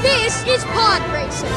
This is Podracing.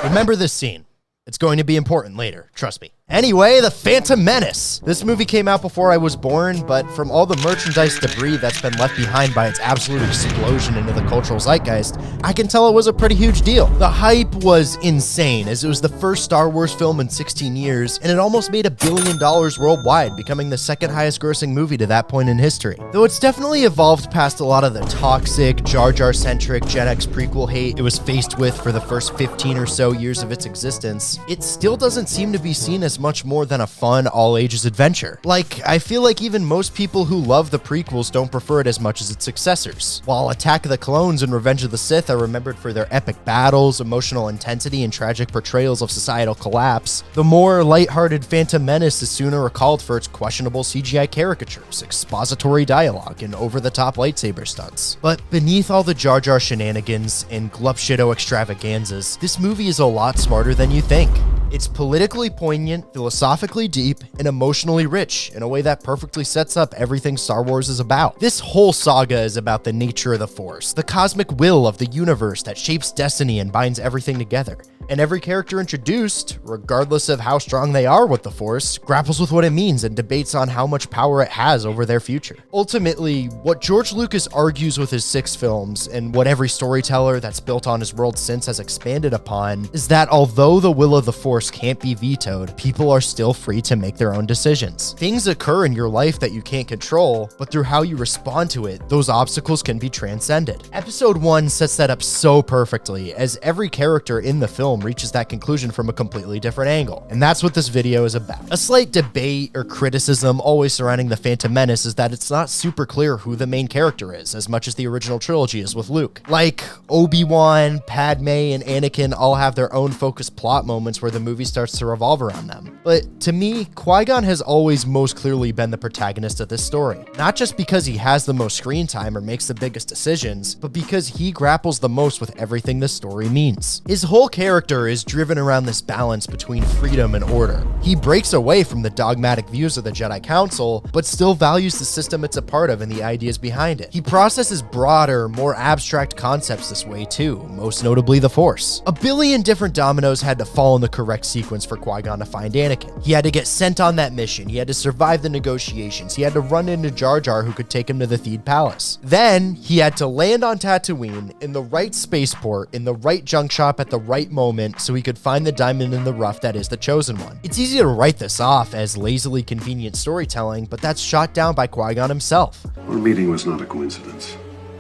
Remember this scene. It's going to be important later, trust me. Anyway, The Phantom Menace. This movie came out before I was born, but from all the merchandise debris that's been left behind by its absolute explosion into the cultural zeitgeist, I can tell it was a pretty huge deal. The hype was insane, as it was the first Star Wars film in 16 years, and it almost made $1 billion worldwide, becoming the second highest grossing movie to that point in history. Though it's definitely evolved past a lot of the toxic, Jar Jar-centric Gen X prequel hate it was faced with for the first 15 or so years of its existence, it still doesn't seem to be seen as much more than a fun, all-ages adventure. Like, I feel like even most people who love the prequels don't prefer it as much as its successors. While Attack of the Clones and Revenge of the Sith are remembered for their epic battles, emotional intensity, and tragic portrayals of societal collapse, the more lighthearted Phantom Menace is sooner recalled for its questionable CGI caricatures, expository dialogue, and over-the-top lightsaber stunts. But beneath all the Jar Jar shenanigans and glupshido extravaganzas, this movie is a lot smarter than you think. It's politically poignant, philosophically deep, and emotionally rich in a way that perfectly sets up everything Star Wars is about. This whole saga is about the nature of the Force, the cosmic will of the universe that shapes destiny and binds everything together. And every character introduced, regardless of how strong they are with the Force, grapples with what it means and debates on how much power it has over their future. Ultimately, what George Lucas argues with his 6 films, and what every storyteller that's built on his world since has expanded upon, is that although the will of the Force can't be vetoed, people are still free to make their own decisions. Things occur in your life that you can't control, but through how you respond to it, those obstacles can be transcended. Episode 1 sets that up so perfectly, as every character in the film reaches that conclusion from a completely different angle. And that's what this video is about. A slight debate or criticism always surrounding The Phantom Menace is that it's not super clear who the main character is, as much as the original trilogy is with Luke. Like, Obi-Wan, Padme, and Anakin all have their own focused plot moments where the movie starts to revolve around them. But to me, Qui-Gon has always most clearly been the protagonist of this story. Not just because he has the most screen time or makes the biggest decisions, but because he grapples the most with everything this story means. His whole character is driven around this balance between freedom and order. He breaks away from the dogmatic views of the Jedi Council, but still values the system it's a part of and the ideas behind it. He processes broader, more abstract concepts this way too, most notably the Force. A billion different dominoes had to fall in the correct sequence for Qui-Gon to find Anakin. He had to get sent on that mission, he had to survive the negotiations, he had to run into Jar Jar who could take him to the Theed Palace. Then, he had to land on Tatooine, in the right spaceport, in the right junk shop at the right moment, so he could find the diamond in the rough that is the Chosen One. It's easy to write this off as lazily convenient storytelling, but that's shot down by Qui-Gon himself. Our meeting was not a coincidence.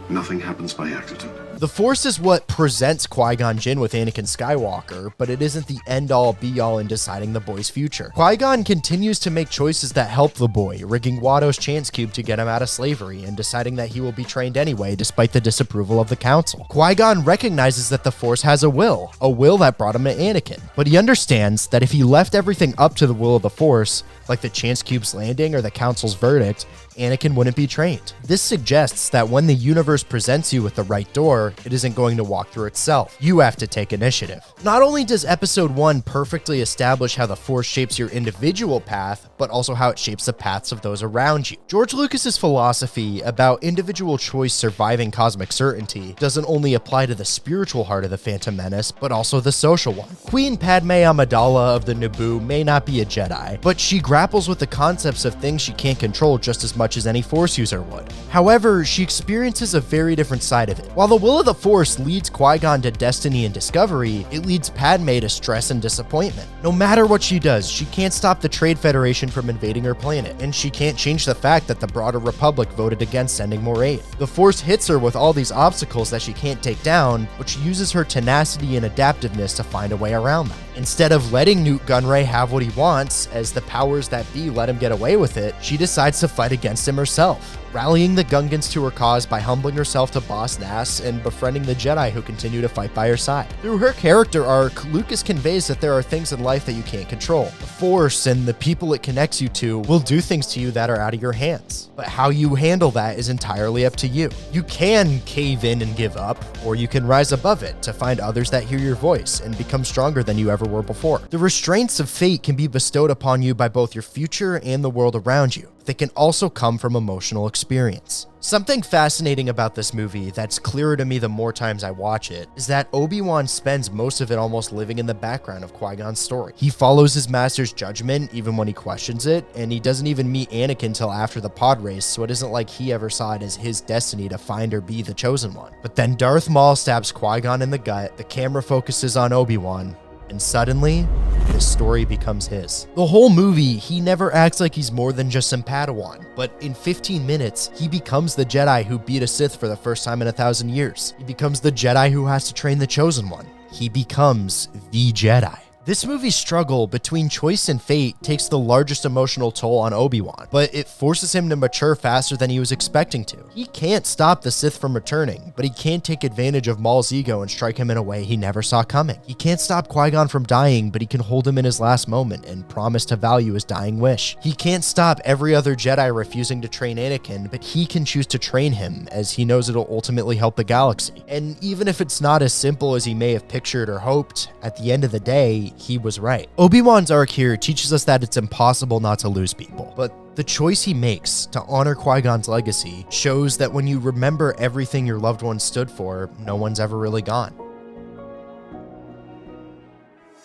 Nothing happens by accident. The Force is what presents Qui-Gon Jinn with Anakin Skywalker, but it isn't the end-all be-all in deciding the boy's future. Qui-Gon continues to make choices that help the boy, rigging Watto's chance cube to get him out of slavery, and deciding that he will be trained anyway despite the disapproval of the Council. Qui-Gon recognizes that the Force has a will that brought him to Anakin, but he understands that if he left everything up to the will of the Force, like the chance cube's landing or the Council's verdict, Anakin wouldn't be trained. This suggests that when the universe presents you with the right door, it isn't going to walk through itself. You have to take initiative. Not only does Episode 1 perfectly establish how the Force shapes your individual path, but also how it shapes the paths of those around you. George Lucas's philosophy about individual choice surviving cosmic certainty doesn't only apply to the spiritual heart of the Phantom Menace, but also the social one. Queen Padme Amidala of the Naboo may not be a Jedi, but she grapples with the concepts of things she can't control just as much as any Force user would. However, she experiences a very different side of it. While the will of the Force leads Qui-Gon to destiny and discovery, it leads Padme to stress and disappointment. No matter what she does, she can't stop the Trade Federation from invading her planet, and she can't change the fact that the broader Republic voted against sending more aid. The Force hits her with all these obstacles that she can't take down, but she uses her tenacity and adaptiveness to find a way around them. Instead of letting Newt Gunray have what he wants, as the powers that be let him get away with it, she decides to fight against him herself, rallying the Gungans to her cause by humbling herself to Boss Nass and befriending the Jedi who continue to fight by her side. Through her character arc, Lucas conveys that there are things in life that you can't control. The Force and the people it connects you to will do things to you that are out of your hands. But how you handle that is entirely up to you. You can cave in and give up, or you can rise above it to find others that hear your voice and become stronger than you ever were before. The restraints of fate can be bestowed upon you by both your future and the world around you. they can also come from emotional experience. Something fascinating about this movie that's clearer to me the more times I watch it is that Obi-Wan spends most of it almost living in the background of Qui-Gon's story. He follows his master's judgment even when he questions it, and he doesn't even meet Anakin till after the pod race, so it isn't like he ever saw it as his destiny to find or be the chosen one. But then Darth Maul stabs Qui-Gon in the gut, the camera focuses on Obi-Wan, and suddenly, this story becomes his. The whole movie, he never acts like he's more than just some Padawan, but in 15 minutes, he becomes the Jedi who beat a Sith for the first time in 1,000 years. He becomes the Jedi who has to train the Chosen One. He becomes the Jedi. This movie's struggle between choice and fate takes the largest emotional toll on Obi-Wan, but it forces him to mature faster than he was expecting to. He can't stop the Sith from returning, but he can take advantage of Maul's ego and strike him in a way he never saw coming. He can't stop Qui-Gon from dying, but he can hold him in his last moment and promise to value his dying wish. He can't stop every other Jedi refusing to train Anakin, but he can choose to train him, as he knows it'll ultimately help the galaxy. And even if it's not as simple as he may have pictured or hoped, at the end of the day, he was right. Obi-Wan's arc here teaches us that it's impossible not to lose people, but the choice he makes to honor Qui-Gon's legacy shows that when you remember everything your loved one stood for, no one's ever really gone.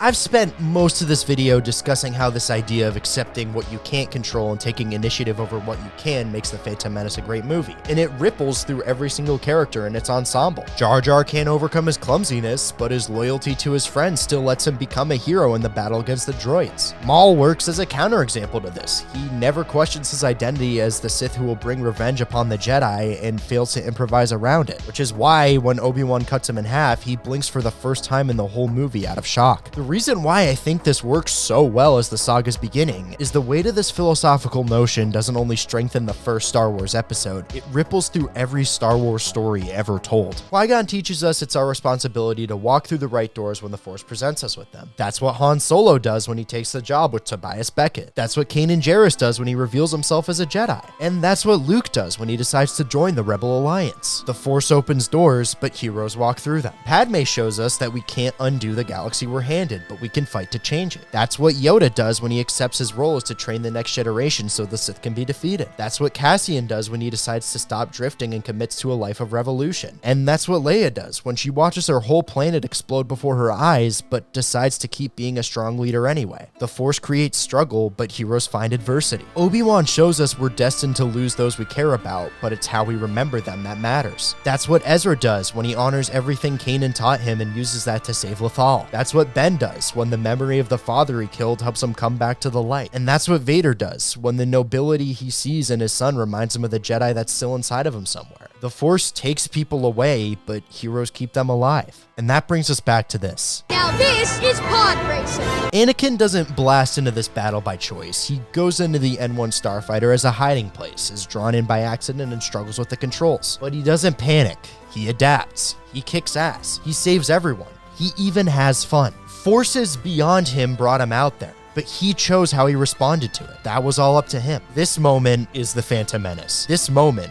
I've spent most of this video discussing how this idea of accepting what you can't control and taking initiative over what you can makes The Phantom Menace a great movie, and it ripples through every single character in its ensemble. Jar Jar can't overcome his clumsiness, but his loyalty to his friends still lets him become a hero in the battle against the droids. Maul works as a counterexample to this. He never questions his identity as the Sith who will bring revenge upon the Jedi and fails to improvise around it, which is why when Obi-Wan cuts him in half, he blinks for the first time in the whole movie out of shock. The reason why I think this works so well as the saga's beginning is the weight of this philosophical notion doesn't only strengthen the first Star Wars episode, it ripples through every Star Wars story ever told. Qui-Gon teaches us it's our responsibility to walk through the right doors when the Force presents us with them. That's what Han Solo does when he takes the job with Tobias Beckett. That's what Kanan Jarrus does when he reveals himself as a Jedi. And that's what Luke does when he decides to join the Rebel Alliance. The Force opens doors, but heroes walk through them. Padme shows us that we can't undo the galaxy we're handed, but we can fight to change it. That's what Yoda does when he accepts his role is to train the next generation so the Sith can be defeated. That's what Cassian does when he decides to stop drifting and commits to a life of revolution. And that's what Leia does when she watches her whole planet explode before her eyes, but decides to keep being a strong leader anyway. The Force creates struggle, but heroes find adversity. Obi-Wan shows us we're destined to lose those we care about, but it's how we remember them that matters. That's what Ezra does when he honors everything Kanan taught him and uses that to save Lothal. That's what Ben does when the memory of the father he killed helps him come back to the light. And that's what Vader does when the nobility he sees in his son reminds him of the Jedi that's still inside of him somewhere. The Force takes people away, but heroes keep them alive. And that brings us back to this. Now this is pod racing. Anakin doesn't blast into this battle by choice. He goes into the N1 starfighter as a hiding place, is drawn in by accident and struggles with the controls. But he doesn't panic. He adapts. He kicks ass. He saves everyone. He even has fun. Forces beyond him brought him out there, but he chose how he responded to it. That was all up to him. This moment is the Phantom Menace. This moment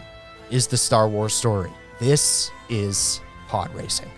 is the Star Wars story. This is pod racing.